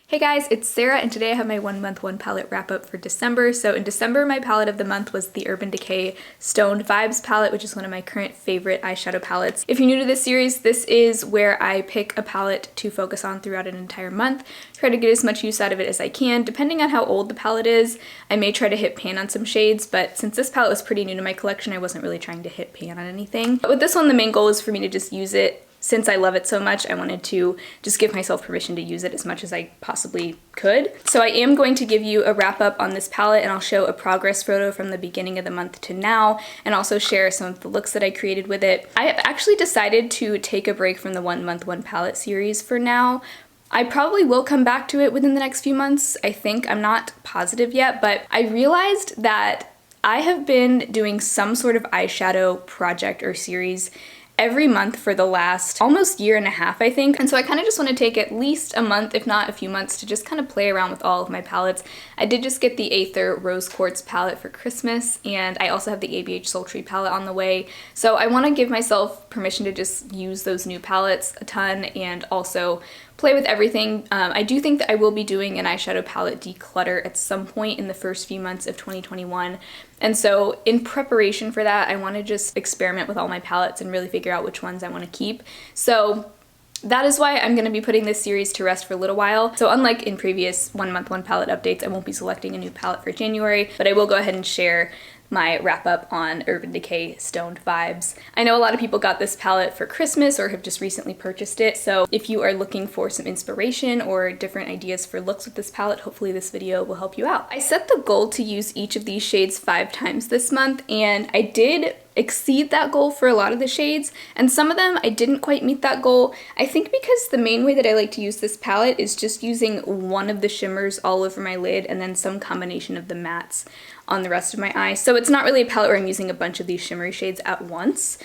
Hey guys, it's Sarah and today I have my 1 month 1 palette wrap up for December. So in December, my palette of the month was the Urban Decay Stoned Vibes palette, which is one of my current favorite eyeshadow palettes. If you're new to this series, this is where I pick a palette to focus on throughout an entire month. Try to get as much use out of it as I can. Depending on how old the palette is, I may try to hit pan on some shades, but since this palette was pretty new to my collection, I wasn't really trying to hit pan on anything. But with this one, the main goal is for me to just use it. Since I love it so much, I wanted to just give myself permission to use it as much as I possibly could. So I am going to give you a wrap up on this palette, and I'll show a progress photo from the beginning of the month to now, and also share some of the looks that I created with it. I have actually decided to take a break from the 1 month 1 palette series for now. I probably will come back to it within the next few months, I think. I'm not positive yet, but I realized that I have been doing some sort of eyeshadow project or series every month for the last almost year and a half, I think. And so I kind of just want to take at least a month, if not a few months, to just kind of play around with all of my palettes. I did just get the Aether Rose Quartz palette for Christmas, and I also have the ABH Sultry palette on the way. So I want to give myself permission to just use those new palettes a ton and also play with everything. I do think that I will be doing an eyeshadow palette declutter at some point in the first few months of 2021. And so in preparation for that, I want to just experiment with all my palettes and really figure out which ones I want to keep. So that is why I'm going to be putting this series to rest for a little while. So unlike in previous 1 month 1 palette updates, I won't be selecting a new palette for January, but I will go ahead and share my wrap up on Urban Decay Stoned Vibes. I know a lot of people got this palette for Christmas or have just recently purchased it, so if you are looking for some inspiration or different ideas for looks with this palette, hopefully this video will help you out. I set the goal to use each of these shades 5 times this month, and I did exceed that goal for a lot of the shades, and some of them I didn't quite meet that goal. I think because the main way that I like to use this palette is just using one of the shimmers all over my lid and then some combination of the mattes on the rest of my eye. So it's not really a palette where I'm using a bunch of these shimmery shades at once.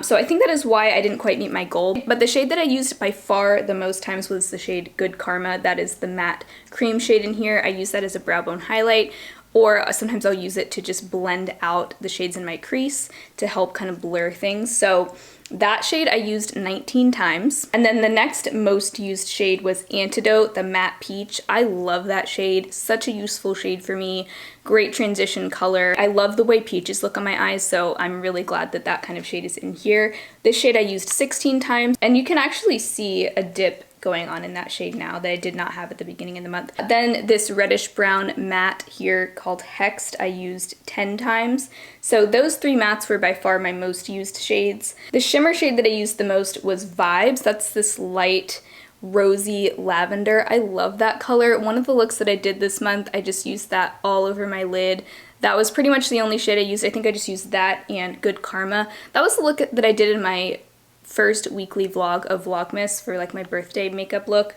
So I think that is why I didn't quite meet my goal. But the shade that I used by far the most times was the shade Good Karma. That is the matte cream shade in here. I use that as a brow bone highlight, or sometimes I'll use it to just blend out the shades in my crease to help kind of blur things. So that shade I used 19 times. And then the next most used shade was Antidote, the matte peach. I love that shade. Such a useful shade for me. Great transition color. I love the way peaches look on my eyes, so I'm really glad that that kind of shade is in here. This shade I used 16 times, and you can actually see a dip going on in that shade now that I did not have at the beginning of the month. Then this reddish brown matte here called Hexed I used 10 times. So those 3 mattes were by far my most used shades. The shimmer shade that I used the most was Vibes. That's this light rosy lavender. I love that color. One of the looks that I did this month, I just used that all over my lid. That was pretty much the only shade I used. I think I just used that and Good Karma. That was the look that I did in my first weekly vlog of Vlogmas for like my birthday makeup look,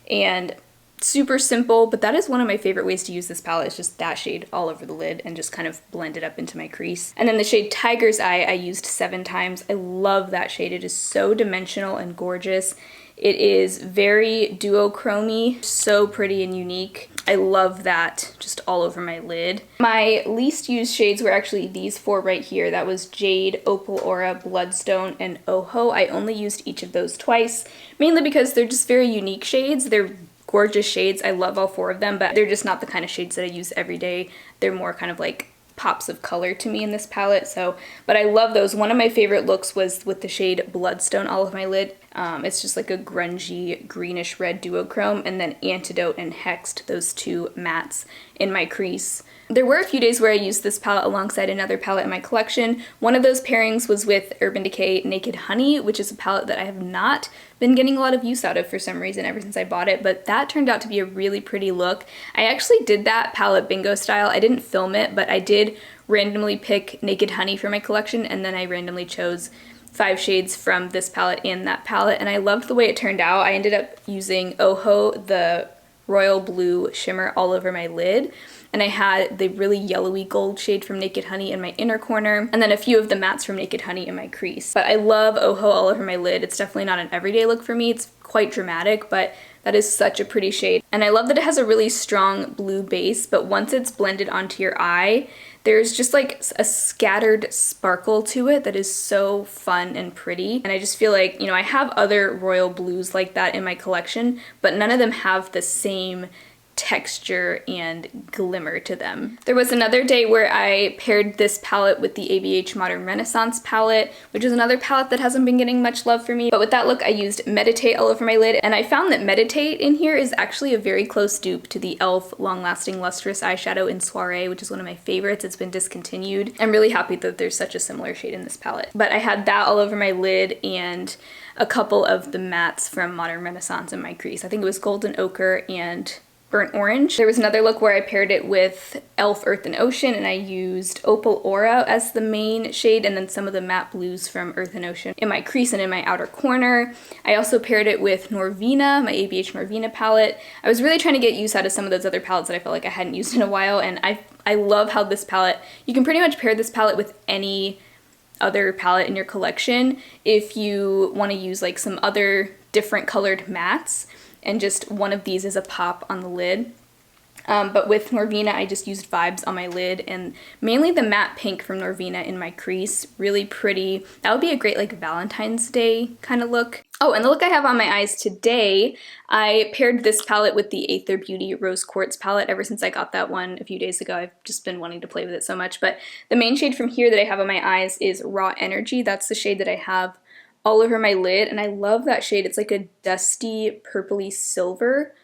and super simple, but that is one of my favorite ways to use this palette, is just that shade all over the lid and just kind of blend it up into my crease. And then the shade Tiger's Eye I used 7 times. I love that shade. It is so dimensional and gorgeous. It is very duochrome-y, so pretty and unique. I love that just all over my lid. My least used shades were actually these 4 right here. That was Jade, Opal Aura, Bloodstone, and Oho. I only used each of those twice, mainly because they're just very unique shades. They're gorgeous shades. I love all 4 of them, but they're just not the kind of shades that I use every day. They're more kind of like pops of color to me in this palette, but I love those. One of my favorite looks was with the shade Bloodstone all of my lid. It's just like a grungy greenish red duochrome, and then Antidote and Hexed, those 2 mattes in my crease. There were a few days where I used this palette alongside another palette in my collection. One of those pairings was with Urban Decay Naked Honey, which is a palette that I have not been getting a lot of use out of for some reason ever since I bought it, but that turned out to be a really pretty look. I actually did that palette bingo style. I didn't film it, but I did randomly pick Naked Honey for my collection, and then I randomly chose 5 shades from this palette and that palette, and I loved the way it turned out. I ended up using Oho, the royal blue shimmer, all over my lid, and I had the really yellowy gold shade from Naked Honey in my inner corner, and then a few of the mattes from Naked Honey in my crease. But I love Oho all over my lid. It's definitely not an everyday look for me. It's quite dramatic, but that is such a pretty shade. And I love that it has a really strong blue base, but once it's blended onto your eye, there's just like a scattered sparkle to it that is so fun and pretty. And I just feel like, you know, I have other royal blues like that in my collection, but none of them have the same texture and glimmer to them. There was another day where I paired this palette with the ABH Modern Renaissance palette, which is another palette that hasn't been getting much love for me. But with that look, I used Meditate all over my lid, and I found that Meditate in here is actually a very close dupe to the e.l.f. Long Lasting Lustrous Eyeshadow in Soiree, which is one of my favorites. It's been discontinued. I'm really happy that there's such a similar shade in this palette. But I had that all over my lid and a couple of the mattes from Modern Renaissance in my crease. I think it was Golden Ochre and Burnt Orange. There was another look where I paired it with e.l.f. Earth and Ocean, and I used Opal Aura as the main shade, and then some of the matte blues from Earth and Ocean in my crease and in my outer corner. I also paired it with Norvina, my ABH Norvina palette. I was really trying to get use out of some of those other palettes that I felt like I hadn't used in a while, and I love how this palette, you can pretty much pair this palette with any other palette in your collection if you want to use like some other different colored mattes, and just one of these is a pop on the lid. But with Norvina, I just used Vibes on my lid, and mainly the matte pink from Norvina in my crease. Really pretty. That would be a great like Valentine's Day kind of look. Oh, and the look I have on my eyes today, I paired this palette with the Aether Beauty Rose Quartz palette. Ever since I got that one a few days ago, I've just been wanting to play with it so much. But the main shade from here that I have on my eyes is Raw Energy. That's the shade that I have all over my lid, and I love that shade. It's like a dusty purpley silver.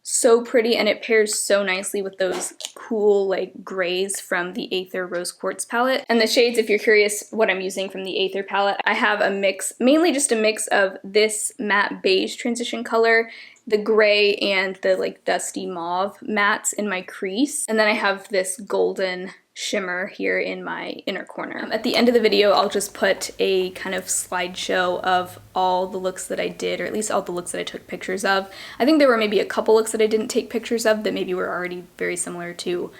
So pretty, and it pairs so nicely with those cool like grays from the Aether Rose Quartz palette. And the shades, if you're curious what I'm using from the Aether palette, I have a mix, mainly just a mix of this matte beige transition color, the gray, and the like dusty mauve mattes in my crease. And then I have this golden shimmer here in my inner corner. At the end of the video, I'll just put a kind of slideshow of all the looks that I did, or at least all the looks that I took pictures of. I think there were maybe a couple looks that I didn't take pictures of that maybe were already very similar to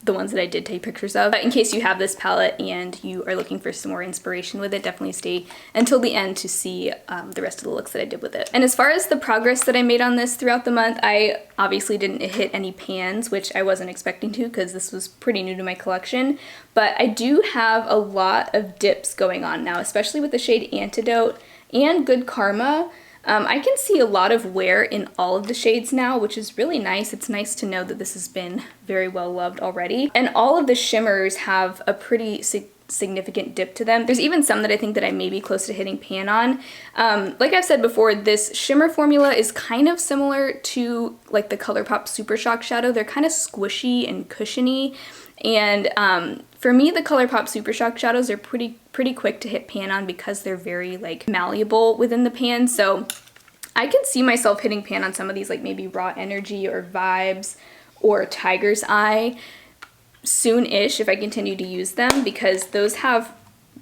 the ones that I did take pictures of. But in case you have this palette and you are looking for some more inspiration with it, definitely stay until the end to see the rest of the looks that I did with it. And as far as the progress that I made on this throughout the month, I obviously didn't hit any pans, which I wasn't expecting to because this was pretty new to my collection. But I do have a lot of dips going on now, especially with the shade Antidote and Good Karma. I can see a lot of wear in all of the shades now, which is really nice. It's nice to know that this has been very well loved already. And all of the shimmers have a pretty significant dip to them. There's even some that I think that I may be close to hitting pan on. Like I've said before, this shimmer formula is kind of similar to like the ColourPop Super Shock shadow. They're kind of squishy and cushiony. And for me, the ColourPop Super Shock shadows are pretty quick to hit pan on because they're very like malleable within the pan. So I can see myself hitting pan on some of these, like maybe Raw Energy or Vibes or Tiger's Eye soon-ish if I continue to use them, because those have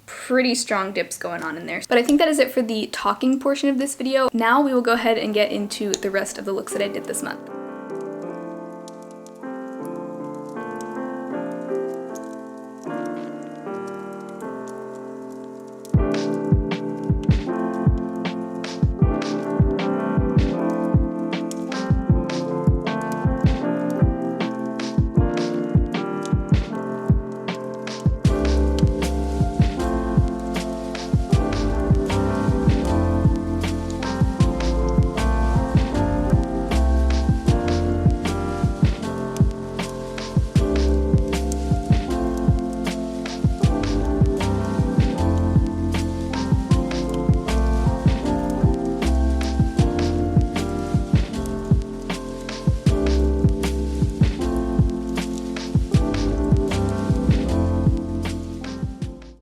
pretty strong dips going on in there. But I think that is it for the talking portion of this video. Now we will go ahead and get into the rest of the looks that I did this month.